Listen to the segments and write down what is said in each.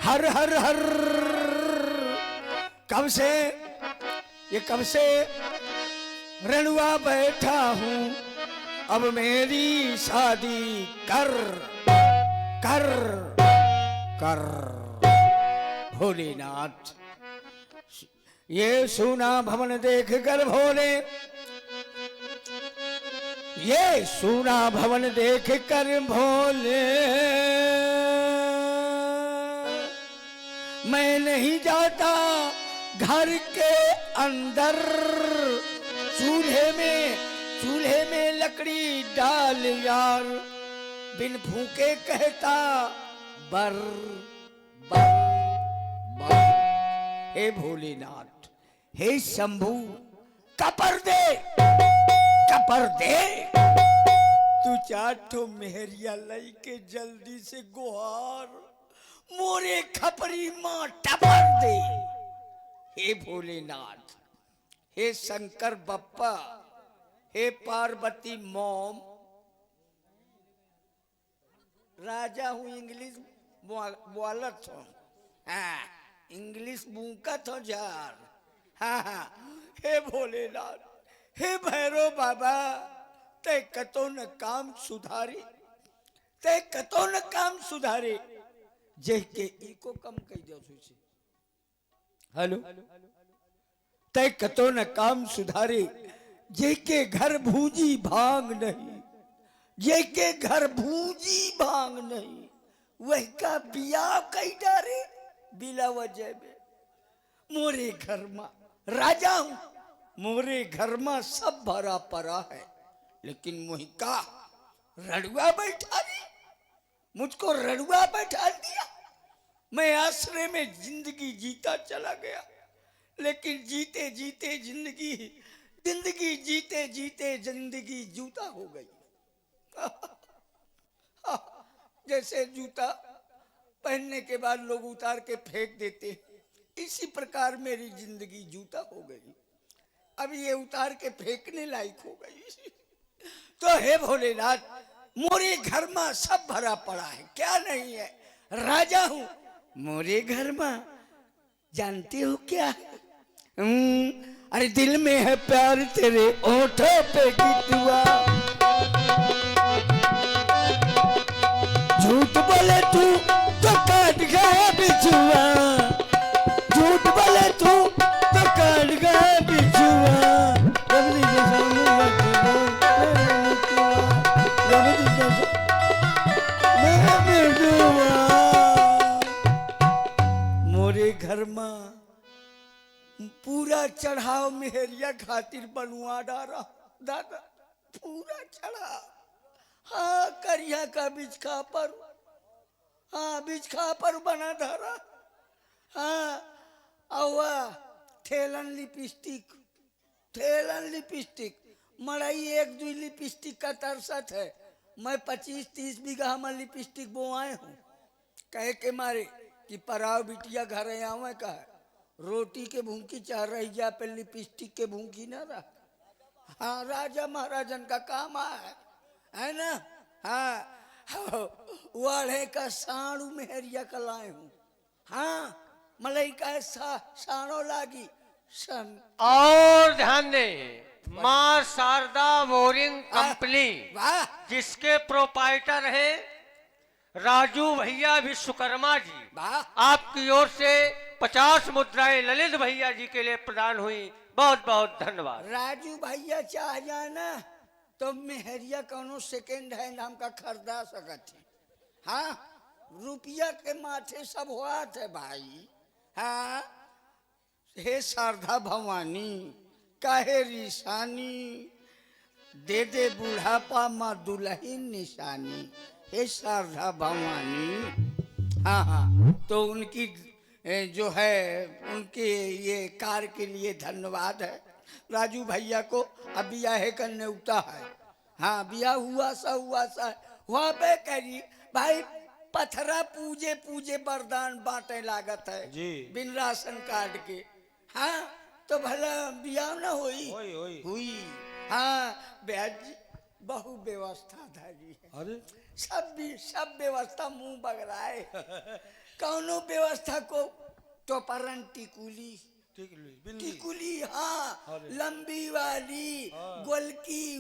हर हर हर। कब से रणुआ बैठा हूं, अब मेरी शादी कर कर कर। भोलेनाथ, ये सोना भवन देख कर भोले, ये सोना भवन देख कर भोले, मैं नहीं जाता घर के अंदर। चूल्हे में लकड़ी डाल यार, बिन फूके कहता बर बर बर। हे भोलेनाथ, हे शंभू, कपर दे तू चाटो मेहरिया लई के जल्दी से गुहार, मोरे खपरी मां टपर दे। हे भोलेनाथ, हे शंकर बप्पा, हे पार्वती मॉम, राजा हूं इंग्लिश बोलत हूं, हाँ इंग्लिश बूकत हो जार। हाँ हे भोलेनाथ, हे भैरव बाबा, ते कतो न काम सुधारे, जे के इको कम कही दो। हेलो, ते कतो न काम सुधारे, जे के घर भूजी भांग नहीं, जे के घर भूजी भांग नहीं, वही का बिया कई डारे बिला वजह में। मोरे घर में राजा हूं, मोरे घर में सब भरा पड़ा है, लेकिन मुझे का रड़ुआ बैठा दी, मुझको रड़ुआ बैठा दिया। मैं आश्रय में जिंदगी जीता चला गया, लेकिन जीते जीते जिंदगी जूता हो गई। जैसे जूता पहनने के बाद लोग उतार के फेंक देते, इसी प्रकार मेरी जिंदगी जूता हो गई। अब ये उतार के फेंकने लायक हो गई। तो हे भोलेनाथ, मोरे घर में सब भरा पड़ा है, क्या नहीं है? राजा हूं, मोरे घर में जानते हो क्या है? अरे दिल में है प्यार तेरे ओठों पे गिट्टुआ, झूठ बोले तू तो काट गया बिछुआ, झूठ बोले तू तो काट गया बिछुआ। मोरे घर में पूरा चढ़ाव मेहरिया खातिर बनवा डारा दादा, पूरा चढ़ाव। हाँ करिया का बिचखा पर, हाँ बिचखा पर बना धारा। हाँ आवा थेलन लिपस्टिक मड़ाई 1-2 लिपस्टिक का तरसत है। मैं 25-30 बीघा में लिपस्टिक बोआए हूँ, कहे के मारे कि पराव बिटिया घर आवे का है, रोटी के भूखी चाह रही जा पे लिपस्टिक के भूखी ना रहा। हाँ राजा महाराजन का काम है ना। हाँ वाले का साड़ू मेहरिया का लाए हूँ। हाँ मलाई का साड़ो लागी सन। और ध्यान दे, माँ शारदा मोरिंग कंपनी, जिसके प्रोपाइटर है राजू भैया विश्वकर्मा जी, आपकी ओर से 50 मुद्राएं ललित भैया जी के लिए प्रदान हुई। बहुत बहुत धन्यवाद। राजू भैया चाह जाना तो मेहरिया कौनो सेकेंड हैंड हमका खरीदा सकत है। हाँ रुपया के माथे सब होत है भाई। हाँ हे शारदा भवानी काहे रिसानी, दे दे बुढ़ापा माँ दुल्हन निशानी। हे शारदा भवानी। हाँ तो उनकी जो है उनके ये कार्य के लिए धन्यवाद है। राजू भैया को अब ब्याह करने उठा है। हाँ ब्याह हुआ सा वहाँ पे करी भाई, पथरा पूजे वरदान बांटे लागत है जी, बिन राशन कार्ड के। हाँ तो भला ब्याह ना हुई। हाँ ब्याज बहु व्यवस्था धारी है। अरे सब व्यवस्था मुंह बगराए। कौनो व्यवस्था को टोपरन टिकुली टिकुली, हाँ लंबी वाली गोलकी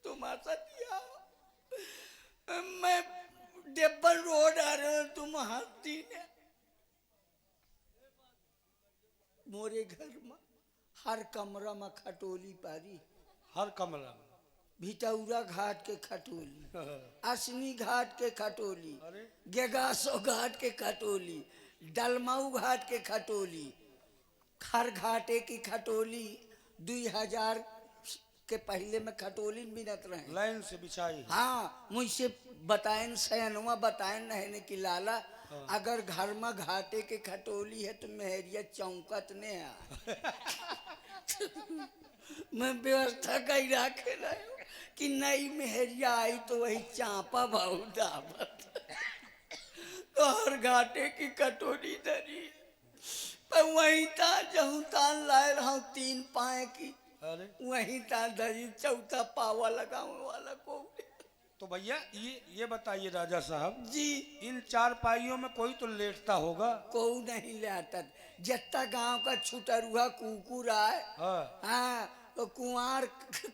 तुम आशा दिया, मैं डेब्बन रोड आ रहा हूं, तुम हंसती ने। मोरे घर में हर कमरा में खटोली पारी, हर कमरा में भिटौरा घाट के खटोली, असनी घाट के खटोली, गेगासो घाट के खटोली, डलमाऊ घाट के खटोली, हर घाटे की खटोली 2000 के पहले में खटोली मिलत रहे, लाइन से बिछाई। हाँ मुझसे बताएं सयनवा बताएं नहने की लाला, अगर घर में घाटे के खटोली है तो मेहरिया चौकत ने मैं व्यवस्था कही रखे कि नई मेहरिया आई तो वही चांपा भाऊ दावत तो हर घाटे की कटोरी धरी पर वही था जहूं तान लाए रहा 3 पाए की, वही था धरी चौथा पावा लगाने वाला को। तो भैया ये बताइए राजा साहब जी, इन 4 पाइयों में कोई तो लेटता होगा? कोई नहीं लेटा, जितना गांव का छुटरुआ कुकुर आए हाँ तो कुंवार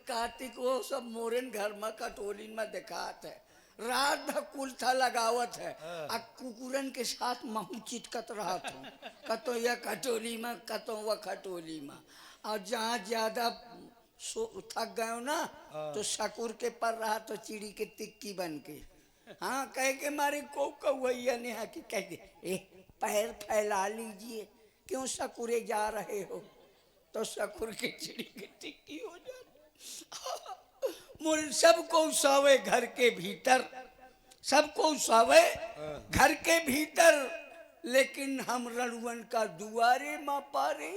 कार्तिक वो सब मोरन घर में कटोली में दिखात है, रात भर कुल्था लगावत है, आ कुकुरन के साथ महू चिटकत रहा था, कतो यह कटोली में कतो वह कटोली में, और जहाँ ज्यादा थक गए ना तो शकुर के पर रहा तो चिड़ी के टिक्की बन के, हाँ कह के मारे को कौया ने कि कह दे ए पैर फैला लीजिए, क्यों शकुरे जा रहे हो, तो शकुर के चिड़ी के टिक्की हो जाती। मुझ सबको सावे घर के भीतर, सबको सावे घर के भीतर, लेकिन हम रणुअन का दुआरे माँ पारे,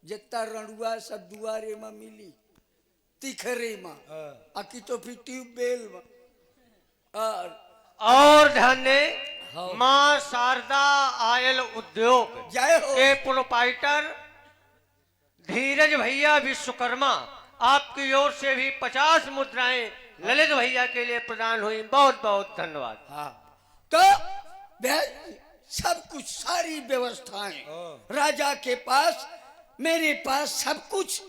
जितना रणुआ सब दुआरे में मिली तिखरे में अकी तो फिर ट्यूबवेल में और ध्यान दे माँ शारदा आयल उद्योग के प्रोपाइटर धीरज भैया विश्वकर्मा आपकी ओर से भी 50 मुद्राएं ललित भैया के लिए प्रदान हुई, बहुत बहुत धन्यवाद। हाँ तो सब कुछ सारी व्यवस्थाएं राजा के पास, मेरे पास सब कुछ,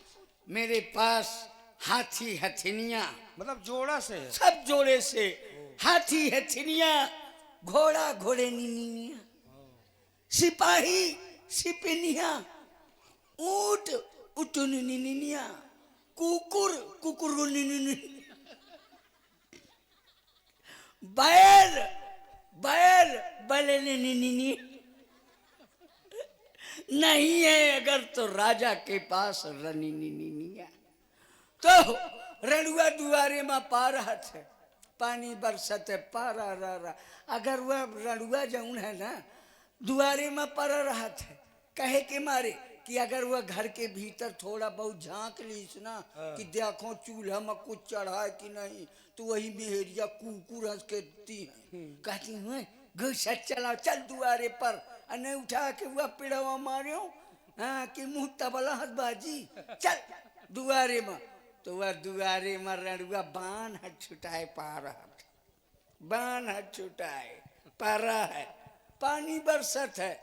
मेरे पास हाथी हथिनिया, मतलब जोड़ा से है, सब जोड़े से, हाथी हथिनिया, घोड़ा घोड़े निनिया, सिपाही सिपनिया, ऊंट उटुन निनिया, कुकुर कुकुर बैल बैल बले निनिया नहीं है अगर तो राजा के पास रनिनिया। तो रणुआ दुआरे में पा रहा थे, पानी बरसत है पारा रा, अगर वह रणुआ जौन है ना दुआरे में पड़ रहा थे, कहे के मारे कि अगर वह घर के भीतर थोड़ा बहुत झांक लीस ना कि देखो चूल्हा में कुछ चढ़ा है कि नहीं, तो वही मेहरिया कुकुर हंस के दी है, कहती है गुस्सा चला चल दुआरे पर, अने उठा के वह पिड़वा मारियो हाँ कि मुंह तबला हंस बाजी चल दुआरे में, तो वह दुआरे में रणुआ बान हाथ छुटाए पा रहा, बान हाथ छुटाए पा रहा है, पानी बरसत है,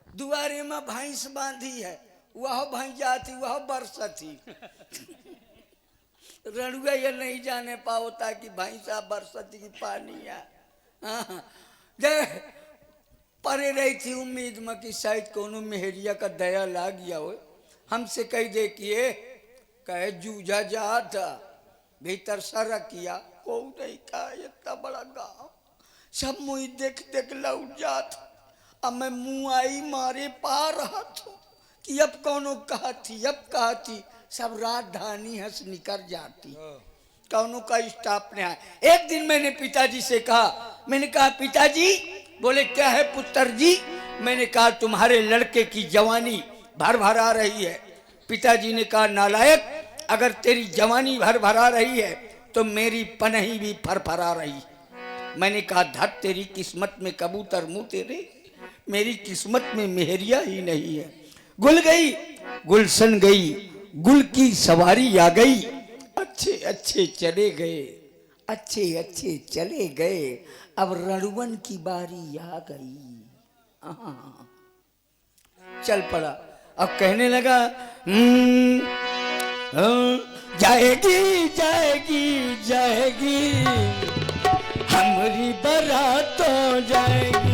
दुआरे में भैंस बांधी है, वह भैंस जाती वह बरसती रणुआ ये नहीं जाने पाओता कि भैंसा बरसती की पानी है। परे रही थी उम्मीद में कि शायद कोनो मेहरिया का दया ला गया हो, हमसे कही दे किए कहे जूझा जा था भीतर सर किया को नहीं कहा, इतना बड़ा गांव सब मुझे देख देख लौट जात, अब मैं मुंह आई मारे पा रहा था कि अब कौनो कहा थी, सब राजधानी हंस निकल जाती, कौनो का स्टाफ ने आया। एक दिन मैंने पिताजी से कहा, मैंने कहा पिताजी, बोले क्या है पुत्र जी, मैंने कहा तुम्हारे लड़के की जवानी भर भर आ रही है। पिताजी ने कहा नालायक, अगर तेरी जवानी भर भर आ रही है तो मेरी पनही भी फरफरा रही। मैंने कहा धत तेरी किस्मत में कबूतर मुंह तेरे, मेरी किस्मत में मेहरिया ही नहीं है। गुल गई गुलशन गई, गुल की सवारी आ गई, अच्छे अच्छे चले गए, अच्छे अच्छे चले गए, अब रणवन की बारी आ गई। हाँ, चल पड़ा। अब कहने लगा जाएगी जाएगी जाएगी हमारी बारात तो जाएगी।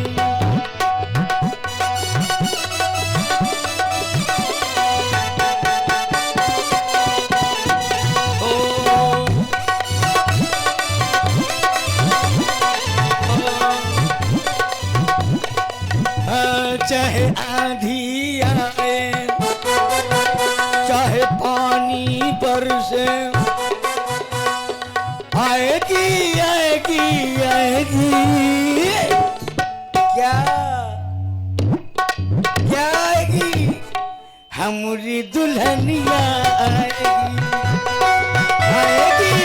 चाहे आंधी आए, चाहे पानी बरसे, आएगी आएगी आएगी। क्या क्या आएगी? हमारी दुल्हनिया आएगी, आएगी।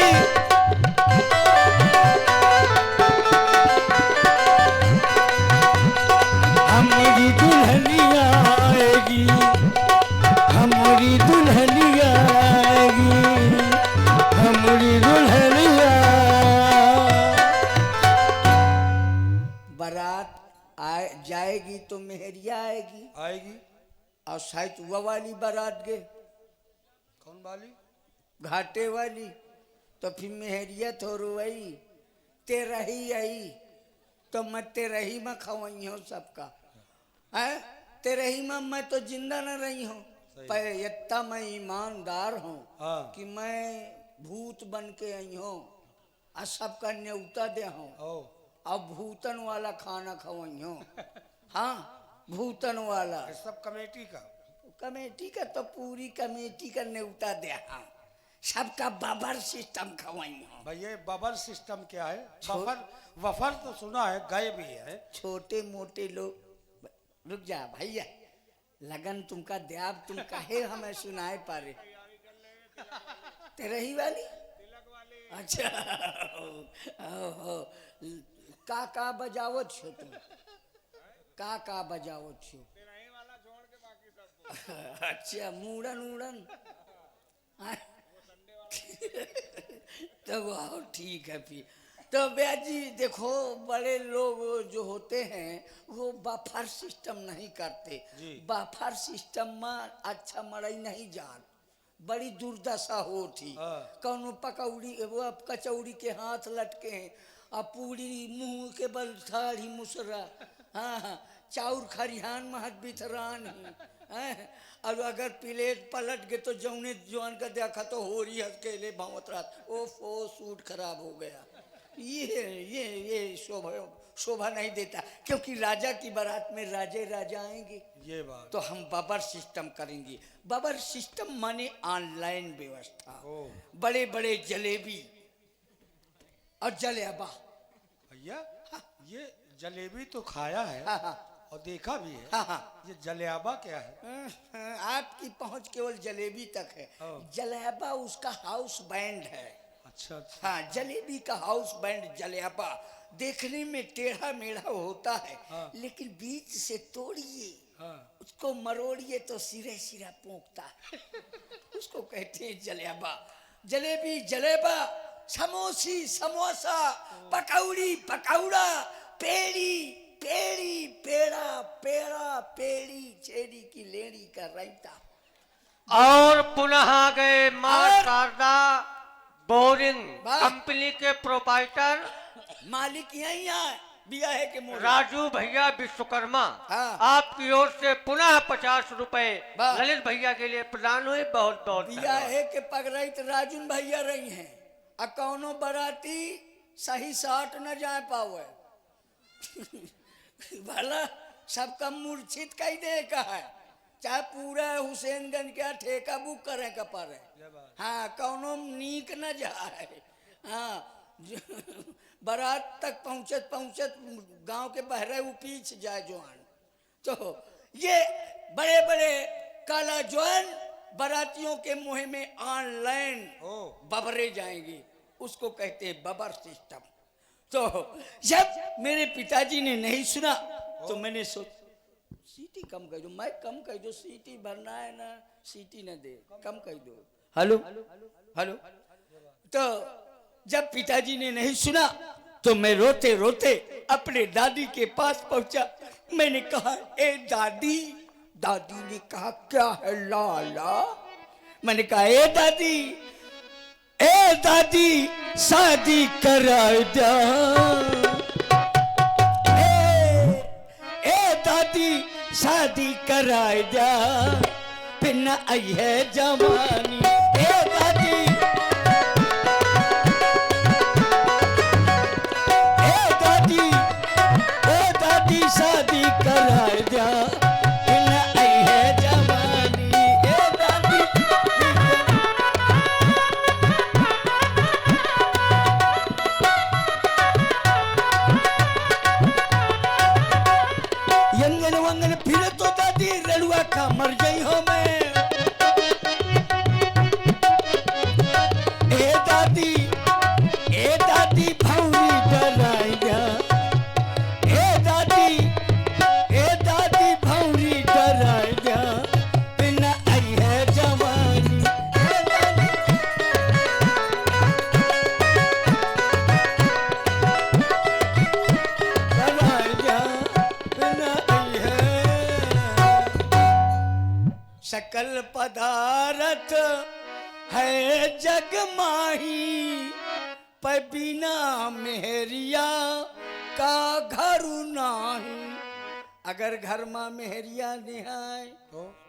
हमारी दुल्हनिया आएगी, हमारी दुल्हनिया आएगी, हमारी दुल्हनिया। बारात जाएगी तो मेहरिया आएगी, आएगी। और शायद वो वाली बारात गए, कौन वाली? घाटे वाली, तो फिर मेहरिया थोड़ो आई, तेरा ही आई, तो मैं तेरा ही में खवाई हूँ सबका है। तेरे ही में मैं तो जिंदा न रही हूँ, पर इतना मैं ईमानदार हूँ हाँ। कि मैं भूत बन के आई हूँ और सबका न्योता दे हूँ, अब भूतन वाला खाना खवाई हूँ। हाँ, भूतन वाला। सब कमेटी का? कमेटी का तो पूरी कमेटी का न्योता दे हाँ, सबका बबर सिस्टम खवाई हूँ। भैया बबर सिस्टम क्या है? वफर, वफर तो सुना है, गए भी है। छोटे मोटे लोग, रुक जा भैया, लगन तुमका द्याब तुम काहे हमें सुनाए पारे? तेरे ही वाली? अच्छा, हो का बजावत छो तुम? का बजावत छो? अच्छा, मूड़न उड़न तब आओ, ठीक है। फिर तो भैया जी देखो, बड़े लोग जो होते हैं वो बफर सिस्टम नहीं करते। बफर सिस्टम में अच्छा मड़ई नहीं जान, बड़ी दुर्दशा होती। कौनो पकौड़ी वो अब कचौड़ी के हाथ लटके हैं, अब पूरी मुंह के बल थाड़ी मुसरा, हाँ, चाउर खरिहान महत बिथरान है। और अगर प्लेट पलट गए तो जौने जवान का देखा तो हो रही अकेले भावत रात, ओफो सूट खराब हो गया। ये शोभा नहीं देता, क्योंकि राजा की बारात में राजे राजा आएंगे। ये बात तो हम बबर सिस्टम करेंगे। बबर सिस्टम माने ऑनलाइन व्यवस्था, बड़े बड़े जलेबी और जलेबा। भैया ये जलेबी तो खाया है, हाँ, और देखा भी है। हाँ, ये जलेबा क्या है? आपकी पहुंच केवल जलेबी तक है, जलेबा उसका हाउस बैंड है। अच्छा। हाँ, जलेबी का हाउस बैंड जलेबा देखने में टेढ़ा मेढ़ा होता है, लेकिन बीच से तोड़िए, उसको मरोड़िए तो सिरे सिरा पोंकता है। उसको कहते हैं जलेबा। जलेबी, जलेबा, समोसी, समोसा, पकौड़ी, पकौड़ा, पेड़ी, पेड़ी, पेड़ा, पेड़ा, पेड़ी, चेरी की लेड़ी का रायता। और पुनः आ गए मां शारदा बोरिंग कंपनी के प्रोपाइटर, मालिक यही आए बिया है के मोड़ राजू भैया विश्वकर्मा। हाँ। आपकी ओर से पुनः 50 रुपए ललित भैया के लिए प्रदान हुए। बहुत बहुत बिया है के पगरैत राजून भैया रही हैं, आ कौनो बराती सही साट न जा पावे। भला सबका मूर्छित कही दे का है, चाहे पूरा हुसैनगंज का ठेका बुक करे का पारे। हाँ, कौनो नीक न जाए। हाँ, बारात तक पहुंचत पहुंचत गांव के बहरे वो पीछ जाए जवान। तो ये बड़े बड़े काला जवान बारातियों के मुंह में ऑनलाइन बबरे जाएंगे, उसको कहते हैं बबर सिस्टम। तो जब मेरे पिताजी ने नहीं सुना तो मैंने सोचा सीटी कम कर दो, मैं कम कर दो, सीटी भरना है ना, सीटी न दे, कम कर दो। हेलो हेलो, तो जब पिताजी ने नहीं सुना तो मैं रोते रोते अपने दादी के पास पहुंचा। मैंने कहा, ए दादी। दादी ने कहा, क्या है लाला? मैंने कहा, ए दादी शादी करा दो। ए दादी शादी करा दो, फिर न आई है जवानी। ए दादी, शादी करा दो, फिर न आई है जवानी। ए दादी, यंगन वंगन फिर तो दादी रड़ुआ का मर गई हो मैं। ए दादी भौरी डराई जा। ए दादी भौरी डराई जा, फिर न आई है जवानी। डराई जा, फिर न आई है। सकल पदार्थ है जग माही, पर बिना मेहरिया का घर नाही। अगर घर में मेहरिया निहाय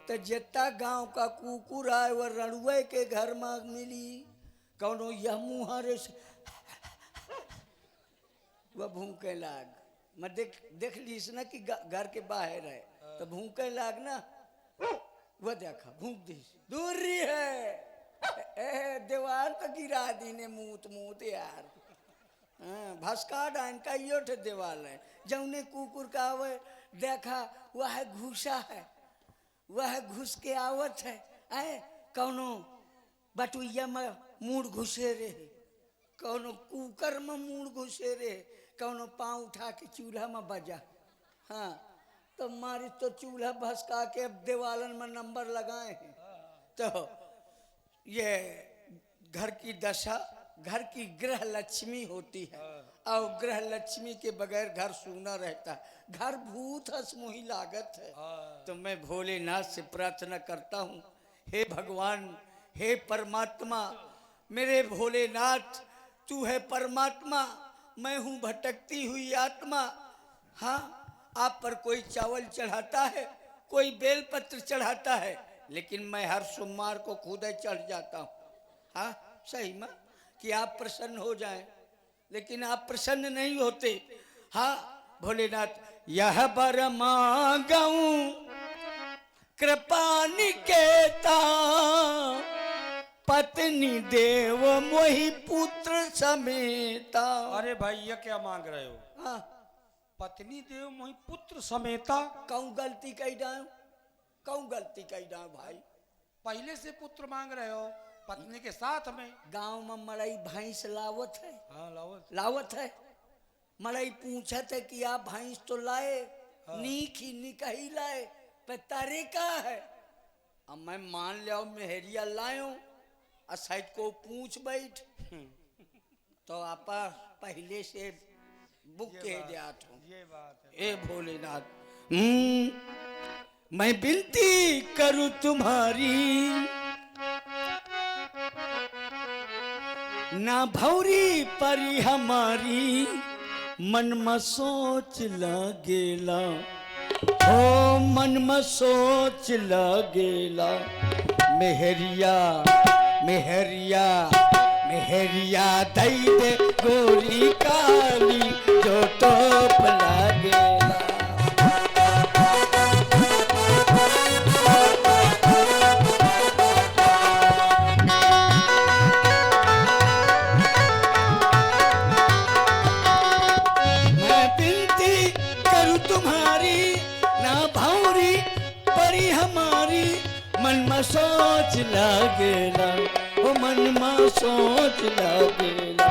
तो जितना गांव का कुकुर आए वह रणुए के घर में मिली। कौनो यह मुहारे से वह भूखे लाग। मैं देख लीस ना कि घर के बाहर है तो भूखे लाग ना, वह देखा भूख दी दूरी है। दीवार तो गिरा दी ने मूत यार। भस्का डाइन का यो ठे दीवार है। जौने कुकुर का आवे देखा वह घुसा है, वह घुस के आवत है। कौनो बटुइया में मूड घुसे रहे, कौनो कुकर में मूड घुसे रहे, कौनो पाँव उठा के चूल्हा में बजा। हाँ तो मारी तो चूल्हा भस्का के अब दीवालन में नंबर लगाए हैं। तो ये घर की दशा, घर की गृह लक्ष्मी होती है। और गृह लक्ष्मी के बगैर घर सूना रहता है। घर भूत हसमुही लागत है। तो मैं भोलेनाथ से प्रार्थना करता हूँ, हे भगवान, हे परमात्मा, मेरे भोलेनाथ तू है परमात्मा, मैं हूँ भटकती हुई आत्मा। हाँ, आप पर कोई चावल चढ़ाता है, कोई बेलपत्र चढ़ाता है, लेकिन मैं हर सोमवार को खुद ही चढ़ जाता हूँ। हाँ सही में कि आप प्रसन्न हो जाएं, लेकिन आप प्रसन्न नहीं होते। हाँ भोलेनाथ, यह बर मांगूं कृपा निकेता, पत्नी देव मोहि पुत्र समेता। अरे भाई ये क्या मांग रहे हो? हाँ, पत्नी देव मोहि पुत्र समेता। कौन गलती कही डाल, कौन गलती कही डाल भाई? पहले से पुत्र मांग रहे हो पत्नी के साथ में। गांव में मड़ई भैंस लावत है। हाँ लावत है। मड़ई पूछत है कि आप भैंस तो लाए, नीखी निकही लाए, पे तारे का है। अब मैं मान लिया मेहरिया लायो, साइड को पूछ बैठ तो आप पहले से बुक के दिया था। ये बात है। ए भोलेनाथ, मैं विनती करूं तुम्हारी, ना भौरी परी हमारी, मन में सोच लगेला, ओ मन में सोच लगेला। मेहरिया मेहरिया मेहरिया दई दे गोरी काली, जो टोप लगेला। सोच लगेला, ओ मन में सोच लगेला।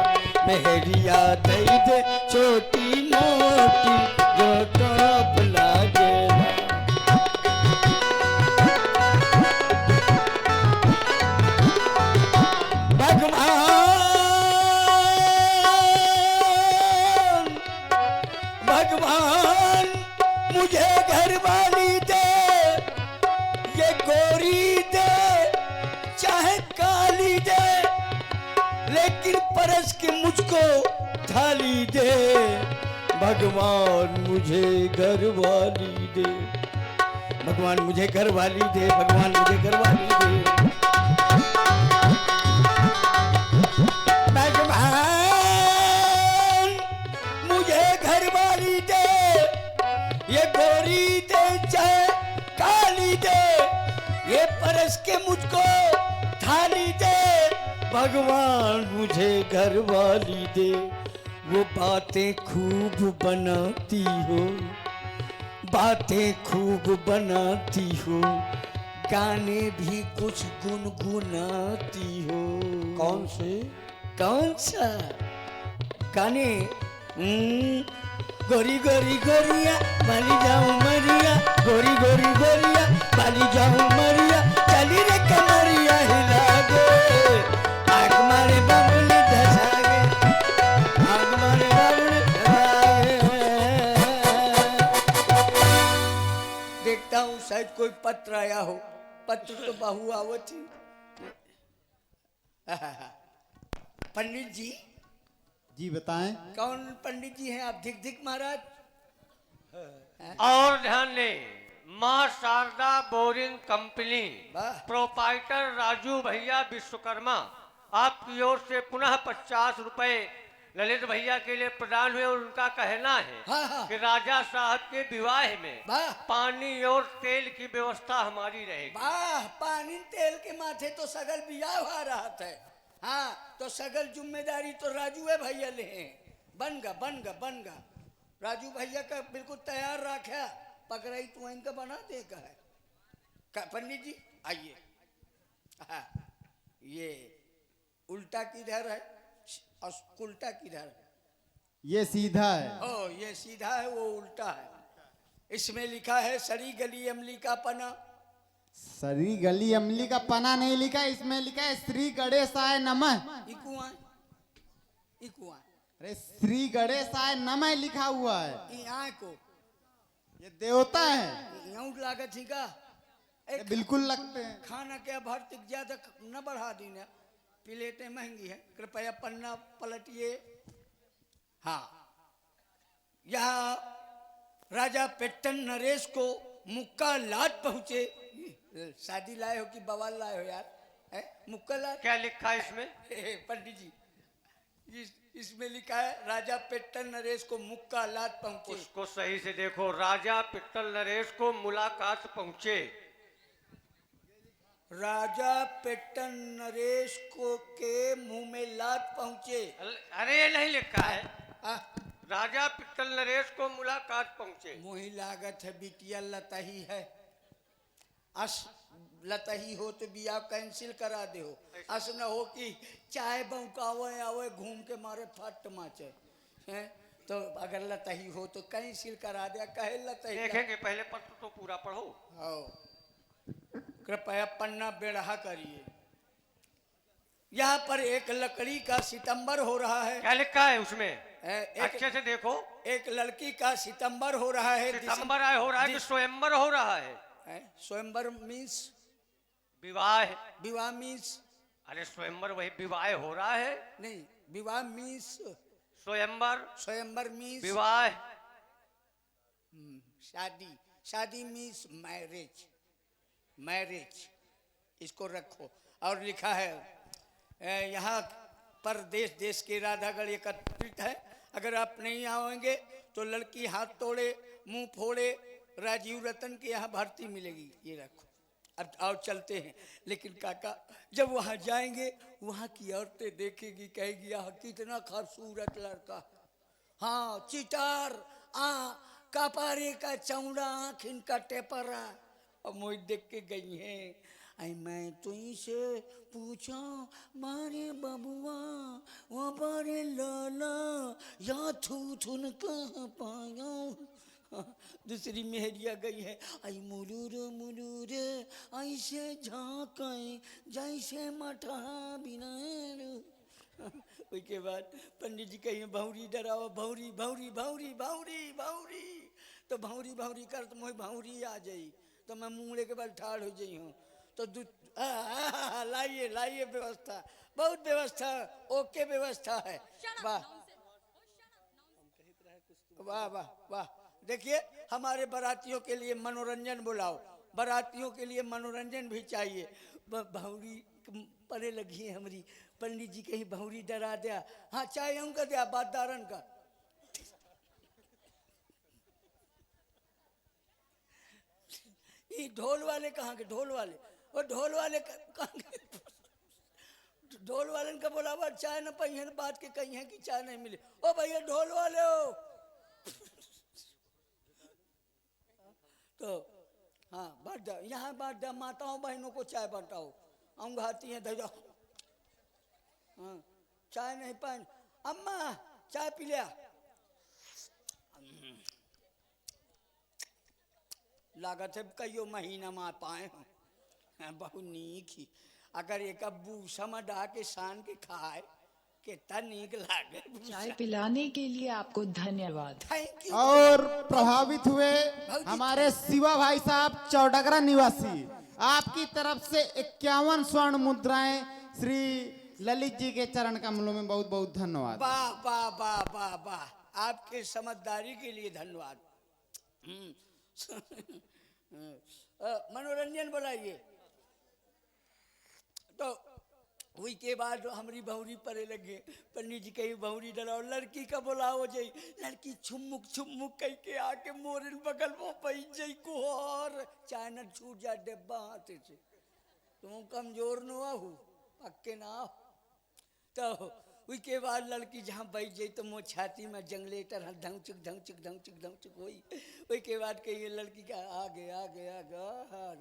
मेहरिया दई दे छोटी मोटी, जो टॉप लगेला। भगवान भगवान मुझे घर वाली दे, ये गोरी दे चाहे काली दे, लेकिन परस के मुझको थाली दे। भगवान मुझे घर वाली दे, भगवान मुझे घर वाली दे, भगवान मुझे घर वाली दे। भगवान मुझे घर वाली दे, ये गोरी दे चाहे काली दे, ये परस के मुझको थाली दे। भगवान मुझे घर वाली दे। वो बातें खूब बनाती हो, बातें खूब बनाती हो, गाने भी कुछ गुनगुनाती हो। कौन से? कौन सा गाने? गोरी गोरी गोरिया बाली जाऊं मरिया, गोरी गोरी गोरिया बाली जाऊं मरिया, चली रे कमरिया हिला गे, आग मारे बबुली धसा गे, आग मारे बबुली धसा गे। देखता हूँ शायद कोई पत्र आया हो। पत्र तो बहु आवत ही। पंडित जी। जी बताएं। कौन पंडित जी हैं आप? धिक धिक महाराज। और ध्यान दें, मां शारदा बोरिंग कंपनी वाह। प्रोपाइटर राजू भैया विश्वकर्मा आपकी ओर से पुनः 50 रुपए ललित भैया के लिए प्रदान हुए। और उनका कहना है हाँ। कि राजा साहब के विवाह में वाह। पानी और तेल की व्यवस्था हमारी रहेगी। वाह, पानी तेल के माथे तो सगल बिया हुआ रहा था। हाँ, तो सगल जिम्मेदारी तो राजू है भैया ले हैं। बन गा राजू भैया का बिल्कुल तैयार रखा। पकड़ाई तो इनका बना देगा है। पंडित जी आइए। हाँ, ये उल्टा किधर है और उल्टा किधर है? ये सीधा है। ओ, ये सीधा है, वो उल्टा है। इसमें लिखा है सरी गली अमली का पना। सरी गली अमली का पना नहीं लिखा, इसमें लिखा है श्री गणेशाय नमः। इकुआ अरे श्री गणेशाय नमः लिखा हुआ है। यहाँ को ये देवता है। यहाँ लागत ही का बिल्कुल लगते हैं। खाना के भर्ती ज्यादा न बढ़ा दी ना, प्लेटें महंगी है। कृपया पन्ना पलटिए। हाँ, यहाँ राजा पेट्टन नरेश को मुक्का लाट पहुंचे। शादी लाए हो कि बवाल लाए हो यार? मुक्का लाट क्या लिखा है इसमें? पंडित जी, इसमें लिखा है राजा पेट्टन नरेश को मुक्का लाट पहुंचे। उसको सही से देखो। राजा पिट्टल नरेश को मुलाकात पहुंचे। राजा पेट्टन नरेश को के मुंह में लात पहुंचे। अरे ये नहीं लिखा है। आ, राजा पिट्टल नरेश को मुलाकात पहुंचे। मुही लागत है बिटिया लतही है। अस लतही हो तो बिया कैंसिल करा दे हो। अस न हो कि चाय बौकावे आवे घूम के मारे फट माचे हैं। तो अगर लतही हो तो कैंसिल करा दे। कहे लतही देखेंगे, पहले पत्र तो पूरा पढ़ो। कृपया पन्ना बेढ़ा करिए। यहाँ पर एक लकड़ी का सितंबर हो रहा है। क्या लिखा है उसमें? एक, अच्छे से देखो। एक लड़की का सितंबर हो रहा है। सितंबर हो रहा है कि स्वयंवर हो रहा है? स्वयंवर मीन्स विवाह। विवाह मीन्स? अरे स्वयंवर वही विवाह हो रहा है। नहीं, विवाह मीन्स स्वयंवर। स्वयंवर मीन्स विवाह। शादी। शादी मीन्स मैरिज। मैरिज इसको रखो। और लिखा है यहाँ पर देश देश के राधागढ़ एकत्रित है। अगर आप नहीं आएंगे तो लड़की हाथ तोड़े मुंह फोड़े राजीव रतन के यहाँ भर्ती मिलेगी। ये रखो। अब आओ चलते हैं। लेकिन काका जब वहाँ जाएंगे वहाँ की औरतें देखेगी, कहेगी यहाँ कितना खूबसूरत लड़का। हाँ, चिटार कपारे का चौड़ा आँख इनका टेपरा। और मुझे देख के गई हैं। आई मैं तो इसे पूछा मारे बबुआ वो बारे लाला या थू थुन कहाँ पाया। दूसरी मेहरिया गई है। आई मुरूर मुरूर ऐसे झाँके जैसे मठा बिना। उसके बाद पंडित जी कहिए भौरी डराओ, भौरी भौरी भौरी भौरी भौरी, तो भौरी भौरी कर तो मोह भौरी आ जाई, तो मैं मुँह के बाद ठाड़ हो जाई हूँ। तो लाइए लाइए व्यवस्था, बहुत व्यवस्था, ओके व्यवस्था है। वाह वाह वाह वाह। देखिए हमारे बारातियों के लिए मनोरंजन बुलाओ, बारातियों के लिए मनोरंजन भी चाहिए। भौरी परे लगी है हमारी, पंडित जी कहीं भौरी डरा दिया। हाँ चाहे उनका दिया बातदारन का। ये ढोल वाले कहाँ के, ढोल वाले, वो ढोल वाले कहाँ के? ढोल वाले का बोला चाय न पही है, बात के कही है कि चाय नहीं मिले। ओ भैया ढोल वाले हो। तो हाँ बांट दो, यहाँ बांट दो, माताओं बहनों को चाय बांटाओ, औंघाती हैं धजा। हाँ चाय नहीं पान, अम्मा चाय पी लिया। लागत है कईयो महीना में पाए हो, बहुत नीक ही। अगर एक अब्बू समझा के शान के खाए कितना नीक लागे। चाय पिलाने के लिए आपको धन्यवाद। Thank you. और प्रभावित हुए हमारे शिवा भाई साहब चौडगरा निवासी, आपकी तरफ से 51 स्वर्ण मुद्राएं श्री ललित जी के चरण कमलों में बहुत बहुत धन्यवाद। वाह वाह वाह वाह वाह, आपके समझदारी के लिए धन्यवाद। मनोरंजन बुलाइए। तो हुई के बाद हमारी भौरी परे लगे, पंडित जी कही भौरी डराओ, लड़की का बुलाओ जाई। लड़की छुमुक छुमुक कह के आके मोरन बगल में पई जाई कुहर, चाइना छूट जा डिब्बा हाथ से। तुम कमजोर न हो, पक्के ना हो। तो उसके बाद लड़की जहाँ बैठ जाई तो मोर छाती में जंगले तरह धंचुक धंचुक धंचुक धंचुक हुई। उसके बाद कहिए लड़की का आगे आगे आगे,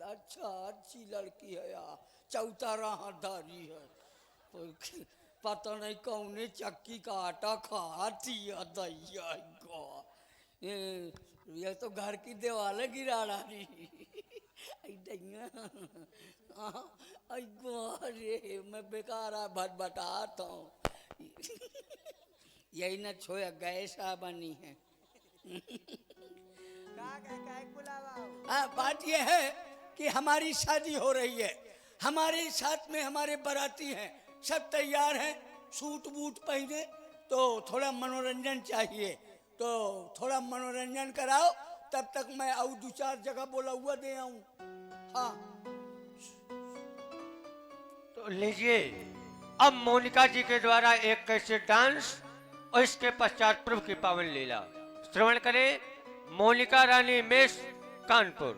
अच्छा अच्छी लड़की है यार, चौतारा हाथधारी है, पता नहीं कौने चक्की का आटा खाती है दैया को। ये तो घर की दीवारें गिरा रही। अरे मैं बेकार भटभटाता हूँ। यही न छोया गैस बनी है। बात यह है कि हमारी शादी हो रही है, हमारे साथ में हमारे बाराती हैं, सब तैयार हैं, सूट बूट पहने, तो थोड़ा मनोरंजन चाहिए, तो थोड़ा मनोरंजन कराओ, तब तक मैं और 2-4 जगह बोला हुआ दे आऊं। हाँ तो लीजिए अब मोनिका जी के द्वारा एक कैसे डांस और इसके पश्चात प्रभु की पावन लीला श्रवण करें। मोनिका रानी मेष कानपुर।